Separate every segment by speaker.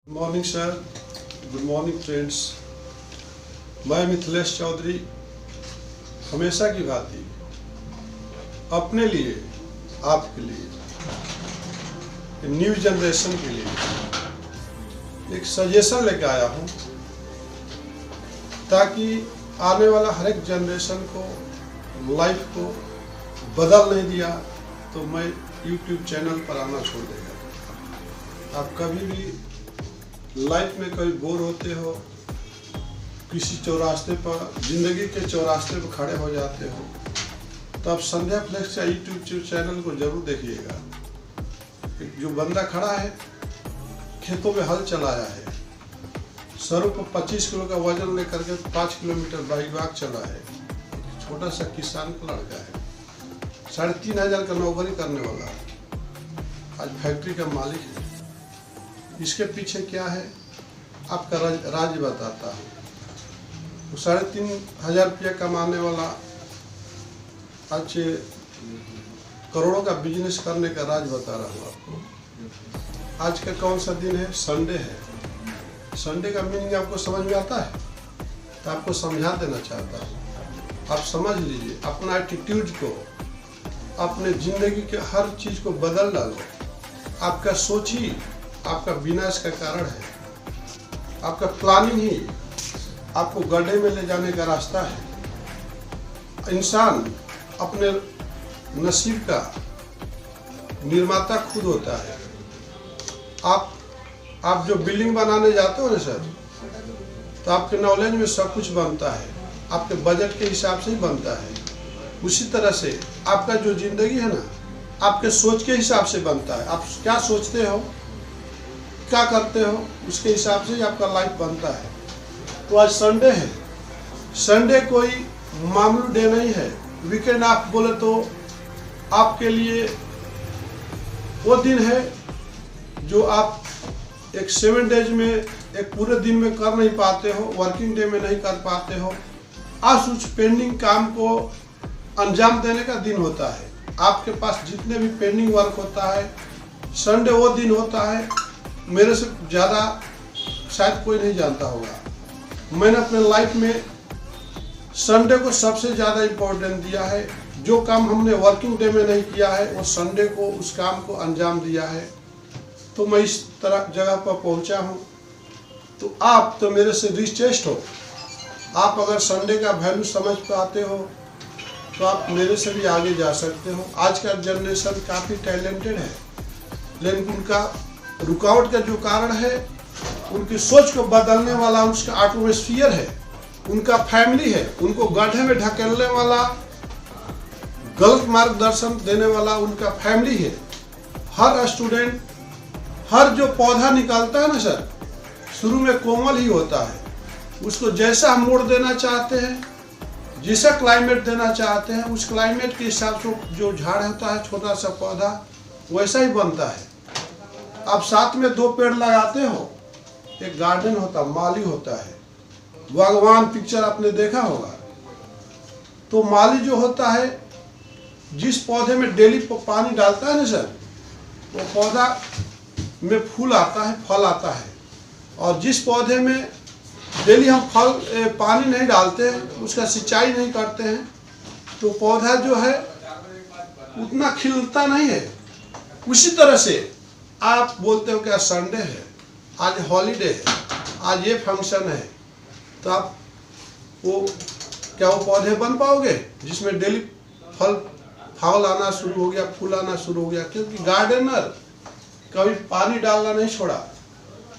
Speaker 1: Morning sir, good morning friends. मैं मिथिलेश चौधरी हमेशा की भांति अपने लिए, आपके लिए, न्यू जनरेशन के लिए एक सजेशन लेके आया हूँ, ताकि आने वाला हर एक जनरेशन को, लाइफ को बदल नहीं दिया तो मैं यूट्यूब चैनल पर आना छोड़ देगा। आप कभी भी लाइफ में कभी बोर होते हो, किसी चौरास्ते पर, जिंदगी के चौरास्ते पर खड़े हो जाते हो, तो आप संध्या फ्लेक्स या यूट्यूब चैनल को जरूर देखिएगा। जो बंदा खड़ा है, खेतों में हल चलाया है, सरों पर 25 किलो का वजन लेकर के 5 किलोमीटर बाइक वॉक चला है, छोटा सा किसान का लड़का है, 3,500 का नौकरी करने वाला है, आज फैक्ट्री का मालिक है। इसके पीछे क्या है आपका राज बताता हूँ। तो 3,500 रुपया कमाने वाला आज करोड़ों का बिजनेस करने का राज बता रहा हूँ आपको। आज का कौन सा दिन है? संडे है। संडे का मीनिंग आपको समझ में आता है? तो आपको समझा देना चाहता हूँ। आप समझ लीजिए, अपना एटीट्यूड को, अपने जिंदगी के हर चीज को बदल डालो। आपका सोच ही आपका विनाश का कारण है। आपका प्लानिंग ही आपको गड्ढे में ले जाने का रास्ता है। इंसान अपने नसीब का निर्माता खुद होता है। आप जो बिल्डिंग बनाने जाते हो ना सर, तो आपके नॉलेज में सब कुछ बनता है, आपके बजट के हिसाब से ही बनता है। उसी तरह से आपका जो जिंदगी है ना, आपके सोच के हिसाब से बनता है। आप क्या सोचते हो, क्या करते हो, उसके हिसाब से ही आपका लाइफ बनता है। तो आज संडे है। संडे कोई मामूली डे नहीं है। वीकेंड आप बोले तो आपके लिए वो दिन है जो आप एक 7 डेज में, एक पूरे दिन में कर नहीं पाते हो, वर्किंग डे में नहीं कर पाते हो। आज उस पेंडिंग काम को अंजाम देने का दिन होता है। आपके पास जितने भी पेंडिंग वर्क होता है, संडे वो दिन होता है। मेरे से ज़्यादा शायद कोई नहीं जानता होगा। मैंने अपने लाइफ में संडे को सबसे ज़्यादा इम्पोर्टेंस दिया है। जो काम हमने वर्किंग डे में नहीं किया है, वो संडे को उस काम को अंजाम दिया है। तो मैं इस तरह जगह पर पहुंचा हूं। तो आप तो मेरे से रिचेस्ट हो। आप अगर संडे का वैल्यू समझ पाते हो तो आप मेरे से भी आगे जा सकते हो। आज का जनरेशन काफ़ी टैलेंटेड है, लेकिन उनका रुकावट का जो कारण है, उनकी सोच को बदलने वाला उसका एटमॉस्फेयर है, उनका फैमिली है, उनको गड्ढे में ढकेलने वाला, गलत मार्गदर्शन देने वाला उनका फैमिली है। हर स्टूडेंट, हर जो पौधा निकालता है ना सर, शुरू में कोमल ही होता है। उसको जैसा हम मोड़ देना चाहते हैं, जैसा क्लाइमेट देना चाहते हैं, उस क्लाइमेट के हिसाब से जो झाड़ होता है, छोटा सा पौधा, वैसा ही बनता है। आप साथ में 2 पेड़ लगाते हो, एक गार्डन होता, माली होता है। बागवान पिक्चर आपने देखा होगा। तो माली जो होता है, जिस पौधे में डेली पानी डालता है ना सर, वो पौधा में फूल आता है, फल आता है। और जिस पौधे में डेली हम पानी नहीं डालते हैं, उसका सिंचाई नहीं करते हैं, तो पौधा जो है उतना खिलता नहीं है। उसी तरह से आप बोलते हो कि आज संडे है, आज हॉलीडे है, आज ये फंक्शन है, तो आप वो पौधे बन पाओगे जिसमें डेली फल आना शुरू हो गया, फूल आना शुरू हो गया? क्योंकि गार्डनर कभी पानी डालना नहीं छोड़ा।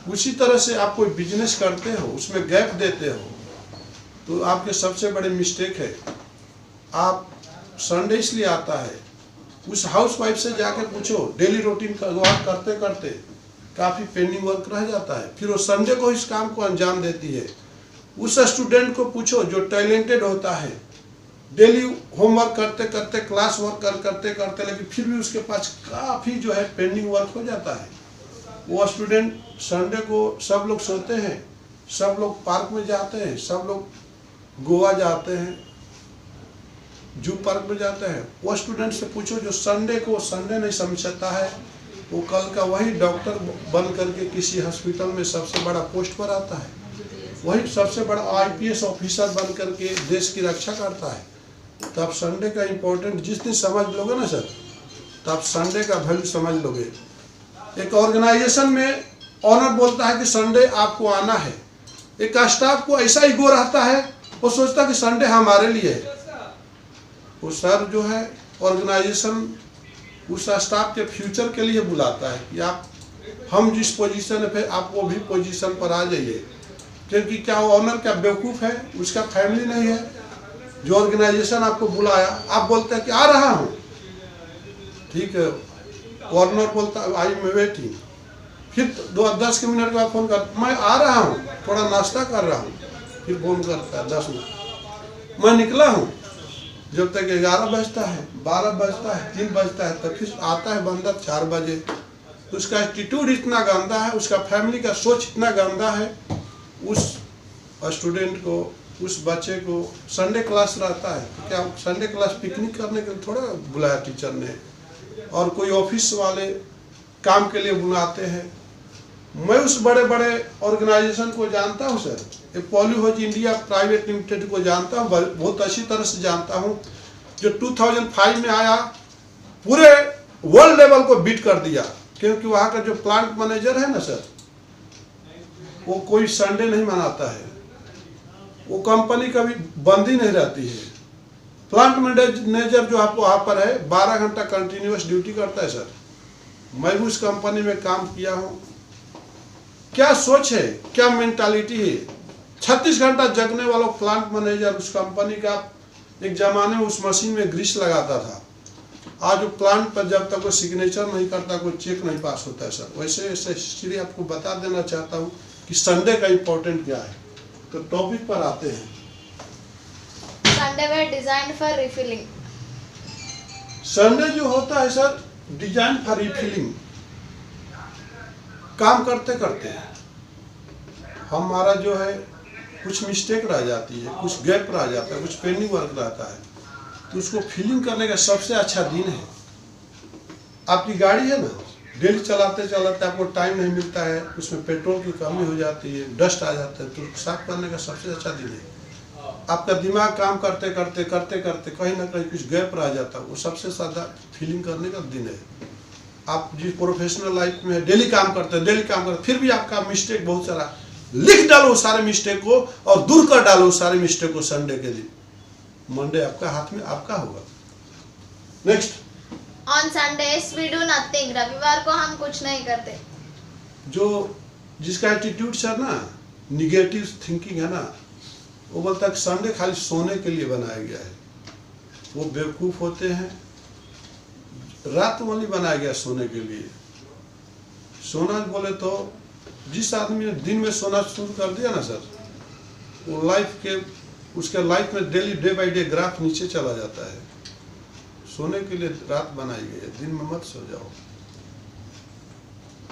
Speaker 1: उसी तरह से आप कोई बिजनेस करते हो, उसमें गैप देते हो, तो आपके सबसे बड़े मिस्टेक है। आप संडे इसलिए आता है, उस हाउसवाइफ से जाके पूछो, डेली रूटीन का वर्क करते करते काफ़ी पेंडिंग वर्क रह जाता है, फिर वो संडे को इस काम को अंजाम देती है। उस स्टूडेंट को पूछो जो टैलेंटेड होता है, डेली होमवर्क करते करते, क्लास वर्क करते करते, लेकिन फिर भी उसके पास काफ़ी जो है पेंडिंग वर्क हो जाता है। वो स्टूडेंट संडे को, सब लोग सोते हैं, सब लोग पार्क में जाते हैं, सब लोग गोवा जाते हैं, जू पार्क में जाते हैं। वो स्टूडेंट से पूछो जो संडे को संडे नहीं समझता है, वो कल का वही डॉक्टर बन करके किसी हॉस्पिटल में सबसे बड़ा पोस्ट पर आता है, वही सबसे बड़ा IPS ऑफिसर बन करके देश की रक्षा करता है। तो आप संडे का इम्पोर्टेंट जिस दिन समझ लोगे ना सर, तो आप संडे का वैल्यू समझ लोगे। एक ऑर्गेनाइजेशन में ऑनर बोलता है कि संडे आपको आना है, एक स्टाफ को ऐसा ईगो रहता है, वो सोचता है कि संडे हमारे लिए है। वो सर जो है ऑर्गेनाइजेशन उस स्टाफ के फ्यूचर के लिए बुलाता है कि आप हम जिस पोजीशन पे आप वो भी पोजीशन पर आ जाइए, क्योंकि क्या वो ऑनर क्या बेवकूफ़ है, उसका फैमिली नहीं है। जो ऑर्गेनाइजेशन आपको बुलाया, आप बोलते हैं कि आ रहा हूँ, ठीक है, ऑनर बोलता है आई एम वेटिंग, फिर 10 मिनट के बाद फोन कर मैं आ रहा हूँ, थोड़ा नाश्ता कर रहा हूँ, फिर फोन करता है 10 मिनट मैं निकला हूँ, जब तक 11 बजता है, 12 बजता है, 3 बजता है, तब फिर आता है बंदा 4 बजे। तो उसका एटीट्यूड इतना गंदा है, उसका फैमिली का सोच इतना गंदा है। उस स्टूडेंट को, उस बच्चे को संडे क्लास रहता है, तो क्या संडे क्लास पिकनिक करने के लिए थोड़ा बुलाया टीचर ने, और कोई ऑफिस वाले काम के लिए बुलाते हैं। मैं उस बड़े बड़े ऑर्गेनाइजेशन को जानता हूँ सर, ये पॉलीहोज इंडिया प्राइवेट लिमिटेड को जानता हूँ, बहुत अच्छी तरह से जानता हूँ, जो 2005 में आया, पूरे वर्ल्ड लेवल को बीट कर दिया, क्योंकि वहाँ का जो प्लांट मैनेजर है ना सर, वो कोई संडे नहीं मनाता है, वो कंपनी कभी बंद ही नहीं रहती है। प्लांट मैनेजर जो आप वहाँ पर है 12 घंटा कंटिन्यूस ड्यूटी करता है सर। मैं भी उस कंपनी में काम किया हूँ। क्या सोच है, क्या मेंटालिटी है, 36 घंटा जगने वाला प्लांट मैनेजर उस कंपनी का। एक जमाने में उस मशीन में ग्रीस लगाता था, आज वो प्लांट पर जब तक वो सिग्नेचर नहीं करता कोई चेक नहीं पास होता है सर। वैसे ऐसे हिस्ट्री आपको बता देना चाहता हूँ कि संडे का इम्पोर्टेंट क्या है। तो टॉपिक पर आते हैं।
Speaker 2: Sunday way design for refilling.
Speaker 1: Sunday जो होता है सर डिजाइन फॉर रिफिलिंग। काम करते करते हमारा जो है कुछ मिस्टेक रह जाती है, कुछ गैप रह जाता है, कुछ पेंडिंग वर्क रहता है, तो उसको फिलिंग करने का सबसे अच्छा दिन है। आपकी गाड़ी है ना, डेली चलाते चलाते आपको टाइम नहीं मिलता है, उसमें पेट्रोल की कमी हो जाती है, डस्ट आ जाता है, तो साफ करने का सबसे अच्छा दिन है। आपका दिमाग काम करते करते कहीं ना कहीं कुछ गैप रह जाता है, वो सबसे ज़्यादा फीलिंग करने का दिन है। आप जिस प्रोफेशनल लाइफ में डेली काम करते फिर भी आपका मिस्टेक बहुत सारा, लिख डालो सारे मिस्टेक को और दूर कर डालो सारे मिस्टेक को संडे के दिन। मंडे आपका हाथ में आपका होगा। Next,
Speaker 2: on Sundays we do nothing. रविवार को हम कुछ नहीं करते।
Speaker 1: जो जिसका एटीट्यूड सर ना निगेटिव थिंकिंग है ना, वो बोलता है कि संडे खाली सोने के लिए बनाया गया है। वो बेवकूफ़ होते हैं। रात वाली बनाया गया सोने के लिए। सोना बोले तो जिस आदमी ने दिन में सोना शुरू कर दिया ना सर, वो उसके लाइफ में daily day by day graph नीचे चला जाता है। सोने के लिए रात बनाई गई है, दिन में मत सो जाओ।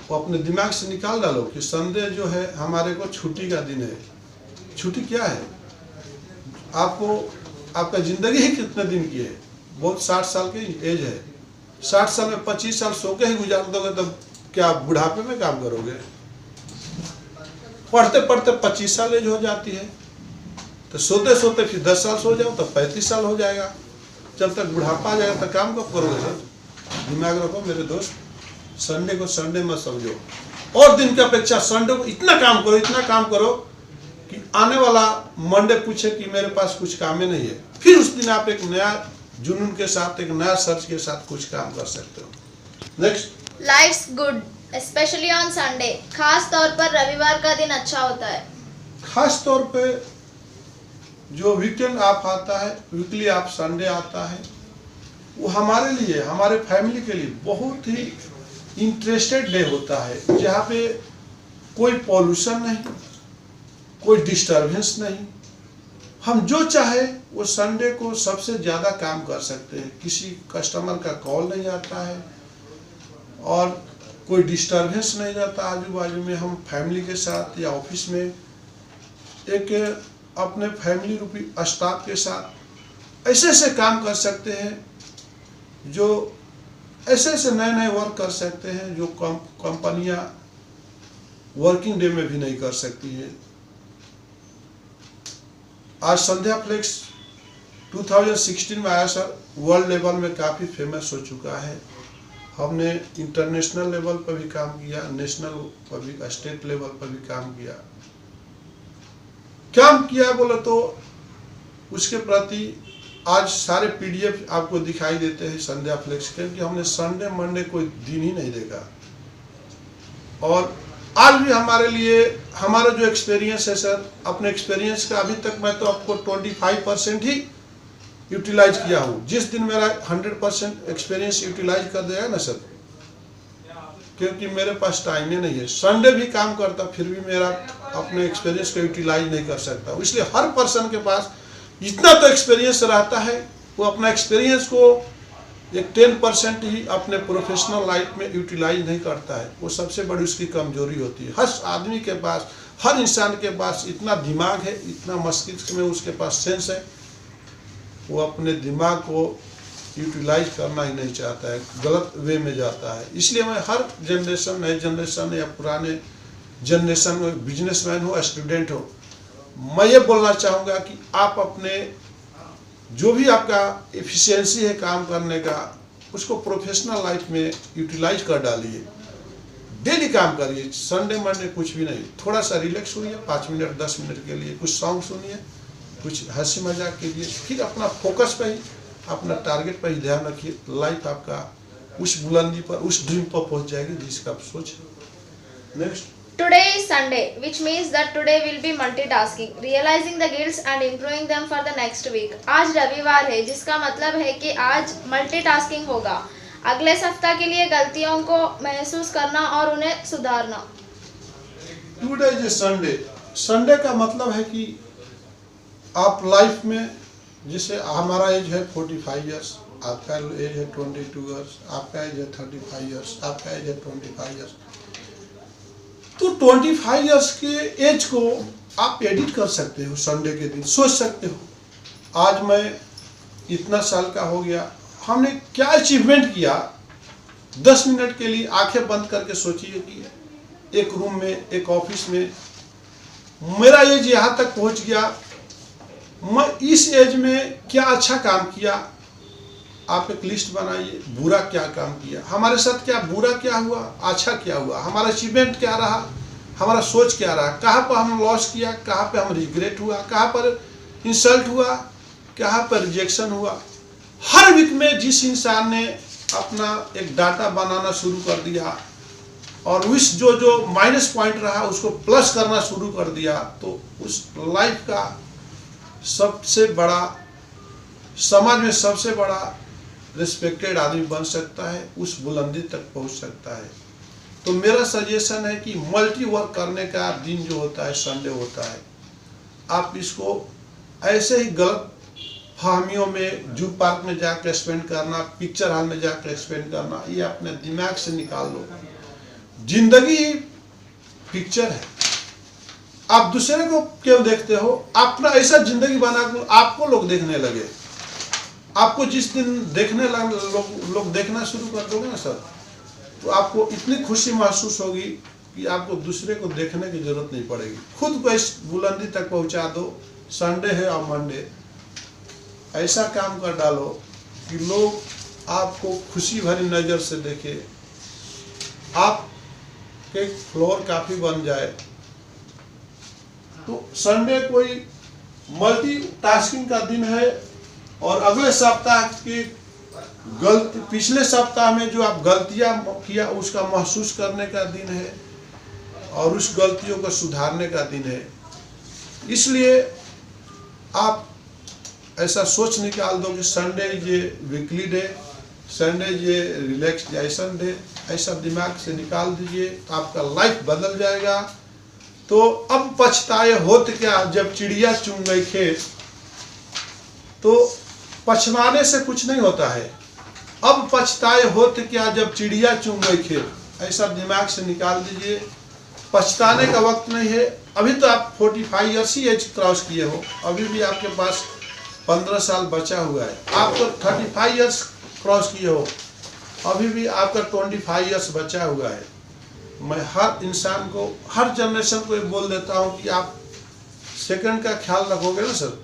Speaker 1: वो अपने दिमाग से निकाल डालो कि संडे जो है हमारे को छुट्टी का दिन है। छुट्टी क्या है? आपका जिंदगी ही कितने दिन की है? बहुत 60 साल की एज है। 60 साल में 25 साल सो के ही गुजार दोगे तो क्या बुढ़ापे में काम करोगे? पढ़ते पढ़ते 25 साल एज हो जाती है, तो सोते सोते फिर 10 साल सो जाओ तो 35 साल हो जाएगा। जब तक बुढ़ापा आ जाएगा तो काम कब करोगे सर? दिमाग रखो मेरे दोस्त, संडे को संडे मत समझो, और दिन की अपेक्षा संडे को इतना काम करो कि आने वाला मंडे पूछे कि मेरे पास कुछ काम ही नहीं है। फिर उस दिन आप एक नया जुनून के साथ, एक नया सर्च के साथ कुछ काम कर सकते हो। Next,
Speaker 2: lives good specially on Sunday. खास तौर पर रविवार का दिन अच्छा होता है।
Speaker 1: खास तौर पे जो वीकेंड ऑफ आता है, वीकली ऑफ संडे आता है, वो हमारे लिए, हमारे फैमिली के लिए बहुत ही इंटरेस्टेड डे होता है, जहाँ पे कोई पॉल्यूशन नहीं, कोई डिस्टर्बेंस नहीं। हम जो चाहे वो संडे को सबसे ज़्यादा काम कर सकते हैं। किसी कस्टमर का कॉल नहीं आता है और कोई डिस्टर्बेंस नहीं रहता आजू बाजू में। हम फैमिली के साथ या ऑफिस में एक अपने फैमिली रूपी स्टाफ के साथ ऐसे ऐसे काम कर सकते हैं जो ऐसे ऐसे नए नए वर्क कर सकते हैं जो कंपनियां वर्किंग डे में भी नहीं कर सकती है। आज संध्या फ्लेक्स 2016 में आया सर, वर्ल्ड लेवल में काफ़ी फेमस हो चुका है। हमने इंटरनेशनल लेवल पर भी काम किया, नेशनल पर भी, स्टेट लेवल पर भी काम किया बोले तो उसके प्रति आज सारे पीडीएफ आपको दिखाई देते हैं संध्या फ्लेक्स के, कि हमने संडे मंडे कोई दिन ही नहीं देखा। और आज भी हमारे लिए हमारा जो एक्सपीरियंस है सर, अपने एक्सपीरियंस का अभी तक मैं तो आपको 25% ही यूटिलाइज किया हूँ। जिस दिन मेरा 100% एक्सपीरियंस यूटिलाइज कर देगा ना सर, क्योंकि मेरे पास टाइम ही नहीं है। संडे भी काम करता फिर भी मेरा अपने एक्सपीरियंस को यूटिलाइज नहीं कर सकता। इसलिए हर पर्सन के पास इतना तो एक्सपीरियंस रहता है, वो अपना एक्सपीरियंस को एक 10% ही अपने प्रोफेशनल लाइफ में यूटिलाइज नहीं करता है। वो सबसे बड़ी उसकी कमजोरी होती है। हर आदमी के पास, हर इंसान के पास इतना दिमाग है, इतना मस्तिष्क में उसके पास सेंस है, वो अपने दिमाग को यूटिलाइज करना ही नहीं चाहता है, गलत वे में जाता है। इसलिए मैं हर जनरेशन, नए जनरेशन या पुराने जनरेशन में, बिजनेसमैन हो, स्टूडेंट हो, मैं ये बोलना चाहूँगा कि आप अपने जो भी आपका एफिशिएंसी है काम करने का, उसको प्रोफेशनल लाइफ में यूटिलाइज कर डालिए। डेली काम करिए, संडे मंडे कुछ भी नहीं। थोड़ा सा रिलैक्स होइए 5 मिनट 10 मिनट के लिए, कुछ सॉन्ग सुनिए, कुछ हंसी मजाक कीजिए, फिर अपना फोकस पे ही, अपना टारगेट पर ही ध्यान रखिए। लाइफ आपका उस बुलंदी पर, उस ड्रीम पर पहुंच जाएगी जिसका आप सोच। Next.
Speaker 2: Today is Sunday, which means that today will be multitasking, realizing the guilt and improving them for the next week. आज रविवार है, जिसका मतलब है कि आज मल्टीटास्किंग होगा। अगले सप्ताह के लिए गलतियों को महसूस करना और उन्हें सुधारना।
Speaker 1: Today is Sunday. संडे का मतलब है कि आप लाइफ में, जैसे हमारा एज है 45 इयर्स, आपका एज है 22 इयर्स, आपका एज है 35 इयर्स, आपका एज है 25 इयर्स। तो 25 इयर्स के एज को आप एडिट कर सकते हो। संडे के दिन सोच सकते हो, आज मैं इतना साल का हो गया, हमने क्या अचीवमेंट किया। 10 मिनट के लिए आंखें बंद करके सोचिए कि एक रूम में, एक ऑफिस में मेरा एज यहाँ तक पहुँच गया, मैं इस एज में क्या अच्छा काम किया। आप एक लिस्ट बनाइए, बुरा क्या काम किया, हमारे साथ क्या बुरा क्या हुआ, अच्छा क्या हुआ, हमारा अचीवमेंट क्या रहा, हमारा सोच क्या रहा, कहाँ पर हम लॉस किया, कहाँ पर हम रिग्रेट हुआ, कहाँ पर इंसल्ट हुआ, कहाँ पर रिजेक्शन हुआ। हर वीक में जिस इंसान ने अपना एक डाटा बनाना शुरू कर दिया और उस जो माइनस पॉइंट रहा उसको प्लस करना शुरू कर दिया, तो उस लाइफ का सबसे बड़ा, समाज में सबसे बड़ा रिस्पेक्टेड आदमी बन सकता है, उस बुलंदी तक पहुंच सकता है। तो मेरा सजेशन है कि मल्टी वर्क करने का दिन जो होता है संडे होता है, आप इसको ऐसे ही गलत फहमियों में, जू पार्क में जाकर स्पेंड करना, पिक्चर हॉल में जाकर स्पेंड करना, ये अपने दिमाग से निकाल लो। जिंदगी पिक्चर है, आप दूसरे को क्यों देखते हो, अपना ऐसा जिंदगी बना कर आपको लोग देखने लगे। आपको जिस दिन देखने लोग देखना शुरू कर दोगे ना सर, तो आपको इतनी खुशी महसूस होगी कि आपको दूसरे को देखने की जरूरत नहीं पड़ेगी। खुद को इस बुलंदी तक पहुंचा दो। संडे है और मंडे ऐसा काम कर डालो कि लोग आपको खुशी भरी नज़र से देखे, आपके फ्लोर काफ़ी बन जाए। तो संडे कोई मल्टीटास्किंग का दिन है और अगले सप्ताह की पिछले सप्ताह में जो आप गलतियां किया उसका महसूस करने का दिन है और उस गलतियों को सुधारने का दिन है। इसलिए आप ऐसा सोच निकाल दो कि संडे ये वीकली डे, संडे ये रिलैक्सेशन डे, ऐसा दिमाग से निकाल दीजिए, आपका लाइफ बदल जाएगा। तो अब पछताए होत क्या जब चिड़िया चुन गई खेत, तो पछताने से कुछ नहीं होता है। अब पछताए होत क्या जब चिड़िया चुन गई खेत, ऐसा दिमाग से निकाल दीजिए। पछताने का वक्त नहीं है। अभी तो आप 45 ईयर्स ही एज क्रॉस किए हो, अभी भी आपके पास 15 साल बचा हुआ है। आप तो 35 ईयर्स क्रॉस किए हो, अभी भी आपका 25 ईयर्स बचा हुआ है। मैं हर इंसान को, हर जनरेशन को ये बोल देता हूँ कि आप सेकंड का ख्याल रखोगे ना सर,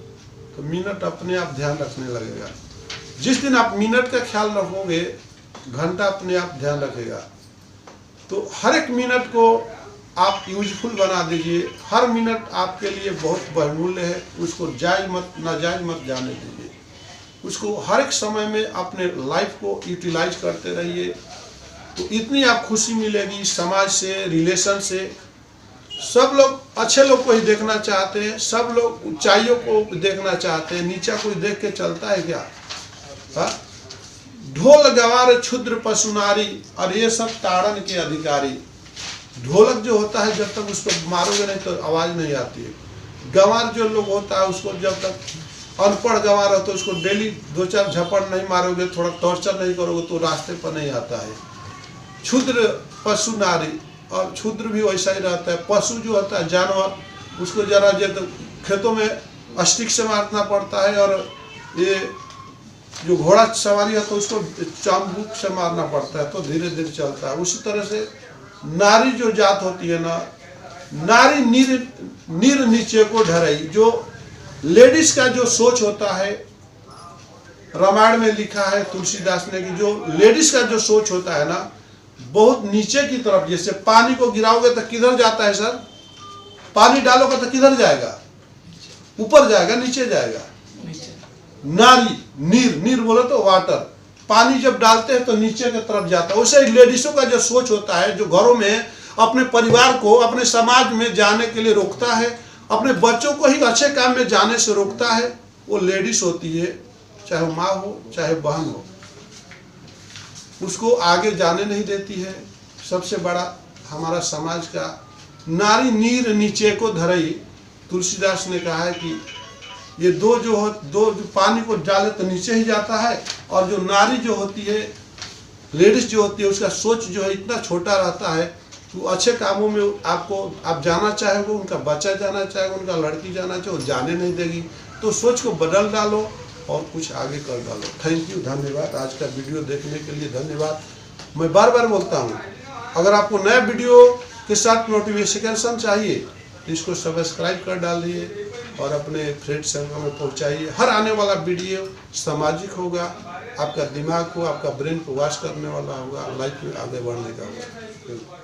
Speaker 1: तो मिनट अपने आप ध्यान रखने लगेगा। जिस दिन आप मिनट का ख्याल रखोगे, घंटा अपने आप ध्यान रखेगा। तो हर एक मिनट को आप यूजफुल बना दीजिए। हर मिनट आपके लिए बहुत बहुमूल्य है, उसको जायज मत, नाजायज मत जाने दीजिए। उसको हर एक समय में अपने लाइफ को यूटिलाइज करते रहिए, तो इतनी आप खुशी मिलेगी समाज से, रिलेशन से। सब लोग अच्छे लोग को ही देखना चाहते हैं, सब लोग ऊंचाइयों को देखना चाहते हैं, नीचा कोई देख के चलता है क्या? हा? ढोल गवार क्षुद्र पशु नारी, और ये सब ताड़न के अधिकारी। ढोलक जो होता है जब तक उसको मारोगे नहीं तो आवाज नहीं आती है। गंवार जो लोग होता है उसको जब तक अनपढ़ गंवार हो तो उसको डेली 2-4 झपड़ नहीं मारोगे, थोड़ा टॉर्चर नहीं करोगे तो रास्ते पर नहीं आता है। क्षुद्र पशु नारी, और क्षुद्र भी वैसा ही रहता है। पशु जो होता है जानवर, उसको जरा तो खेतों में स्टिक से मारना पड़ता है, और ये जो घोड़ा सवारी है तो उसको चाबुक से मारना पड़ता है, तो धीरे धीरे चलता है। उसी तरह से नारी जो जात होती है ना, नारी नीर नीचे को ढरई। जो लेडीज का जो सोच होता है, रामायण में लिखा है तुलसीदास ने कि जो लेडीज का जो सोच होता है ना, बहुत नीचे की तरफ। जैसे पानी को गिराओगे तो किधर जाता है सर? पानी डालोगे तो किधर जाएगा? ऊपर जाएगा, नीचे जाएगा। नारी, नीर बोले तो वाटर, पानी जब डालते हैं तो नीचे की तरफ जाता है। वैसे ही लेडीजों का जो सोच होता है, जो घरों में अपने परिवार को, अपने समाज में जाने के लिए रोकता है, अपने बच्चों को ही अच्छे काम में जाने से रोकता है, वो लेडीज होती है। चाहे माँ हो चाहे बहन हो, उसको आगे जाने नहीं देती है। सबसे बड़ा हमारा समाज का नारी नीर नीचे को धरई। तुलसीदास ने कहा है कि ये दो जो पानी को डाले तो नीचे ही जाता है, और जो नारी जो होती है, लेडीज जो होती है, उसका सोच जो है इतना छोटा रहता है तो अच्छे कामों में आप जाना चाहेंगे, उनका बच्चा जाना चाहेगा, उनका लड़की जाना चाहे, वो जाने नहीं देगी। तो सोच को बदल डालो और कुछ आगे कर डालो। थैंक यू, धन्यवाद। आज का वीडियो देखने के लिए धन्यवाद। मैं बार बार बोलता हूँ, अगर आपको नया वीडियो के साथ नोटिफिकेशन चाहिए तो इसको सब्सक्राइब कर डालिए और अपने फ्रेंड सर्कल में पहुँचाइए। हर आने वाला वीडियो सामाजिक होगा, आपका दिमाग को, आपका ब्रेन को वॉश करने वाला होगा, लाइफ में आगे बढ़ने का होगा।